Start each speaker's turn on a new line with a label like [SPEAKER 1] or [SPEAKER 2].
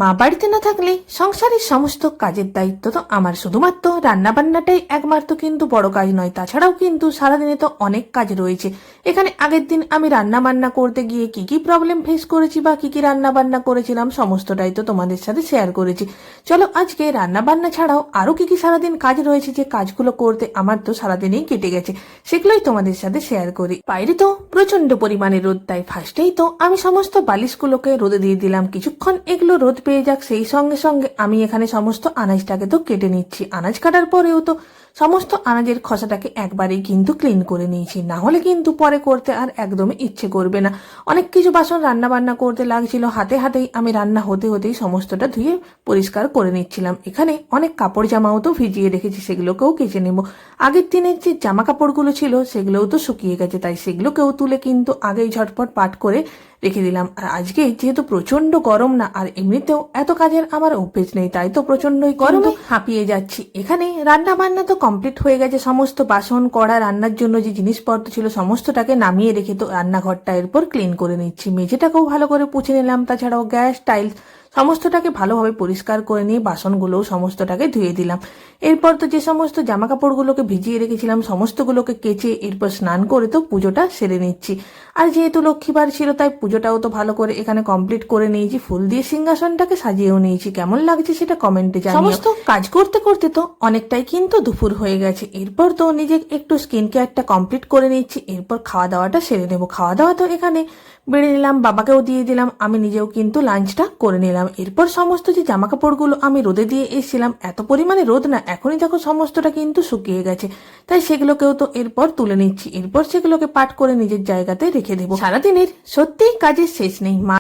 [SPEAKER 1] মা বাড়িতে না থাকলে সংসারের সমস্ত কাজের দায়িত্ব তো আমার, শুধুমাত্র রান্না বান্নাটাই একমাত্র কিন্তু বড় কাজ নয়, তাছাড়াও কিন্তু সারাদিনে তো অনেক কাজ রয়েছে। এখানে আগের দিন আমি রান্না বান্না করতে গিয়ে কি কি প্রবলেম ফেস করেছি বা কি কি রান্না বান্না করেছিলাম সমস্তটাই তো তোমাদের সাথে শেয়ার করেছি। চলো আজকে রান্না বান্না ছাড়াও আরো কি কি সারাদিন কাজ রয়েছে, যে কাজগুলো করতে আমার তো সারাদিনেই কেটে গেছে, সেগুলোই তোমাদের সাথে শেয়ার করি। বাইরে তো প্রচন্ড পরিমাণে রোদ, তাই ফার্স্টেই তো আমি সমস্ত বালিশগুলোকে রোদে দিয়ে দিলাম, কিছুক্ষণ এগুলো রোদ পেয়ে যাক। সেই সঙ্গে সঙ্গে আমি এখানে সমস্ত আনাজটাকে তো কেটে নিচ্ছি। আনাজ কাটার পরেও তো সমস্ত আনাজের খোসাটাকে একবারেই কিন্তু ক্লিন করে নিয়েছি, না হলে কিন্তু পরে করতে আর একদমই ইচ্ছে করবে না। অনেক কিছু বাসন রান্না বান্না করতে লাগছিল, হাতে হাতেই আমি রান্না হতে হতেই সমস্তটা ধুয়ে পরিষ্কার করে নিচ্ছিলাম। এখানে অনেক কাপড় জামাও তো ভিজিয়ে রেখেছি, সেগুলোকেও কেচে নেব। আগের দিনের যে জামা কাপড়গুলো ছিল সেগুলোও তো শুকিয়ে গেছে, তাই সেগুলোকেও তুলে কিন্তু আগেই ঝটপট পাট করে রেখে দিলাম। আর আজকে যেহেতু প্রচন্ড গরম না, আর এমনিতেও এত কাজের আমার অভ্যেস নেই, তাই তো প্রচন্ডই গরমে হাঁপিয়ে যাচ্ছি। এখানে রান্না বান্না তো কমপ্লিট হয়ে গেছে, সমস্ত বাসন কড়া রান্নার জন্য যে জিনিসপত্র ছিল সমস্তটাকে নামিয়ে রেখে তো রান্নাঘরটা এরপর ক্লিন করে নিচ্ছি। মেঝেটাকেও ভালো করে পুছে নিলাম, তাছাড়াও গ্যাস টাইলস সমস্তটাকে ভালোভাবে পরিষ্কার করে নিয়ে বাসনগুলোও সমস্তটাকে ধুয়ে দিলাম। এরপর তো যে সমস্ত জামা কাপড়গুলোকে ভিজিয়ে রেখেছিলাম সমস্তগুলোকে কেচে এরপর স্নান করে তো পুজোটা সেরে নিচ্ছি। আর যেহেতু লক্ষ্মীবার ছিল তাই পুজোটাও তো ভালো করে এখানে কমপ্লিট করে নিয়েছি, ফুল দিয়ে সিংহাসনটাকে সাজিয়েও নিয়েছি। কেমন লাগছে সেটা কমেন্টে জানিও। সমস্ত কাজ করতে করতে তো অনেকটাই কিন্তু দুপুর হয়ে গেছে। এরপর তো নিজে একটু স্কিন কেয়ারটা কমপ্লিট করে নিচ্ছি, এরপর খাওয়া দাওয়াটা সেরে নেবো। খাওয়া দাওয়া তো এখানে বেড়ে নিলাম, বাবাকেও দিয়ে দিলাম, আমি নিজেও কিন্তু লাঞ্চটা করে নিলাম। এরপর সমস্ত যে জামা কাপড়গুলো আমি রোদে দিয়ে এসেছিলাম, এত পরিমাণে রোদ না, এখনই দেখো সমস্তটা কিন্তু শুকিয়ে গেছে, তাই সেগুলোকেও তো এরপর তুলে নিচ্ছি। এরপর সেগুলোকে পাট করে নিজের জায়গাতে রেখে দেবো। সারাদিনের সত্যিই কাজের শেষ নেই। মা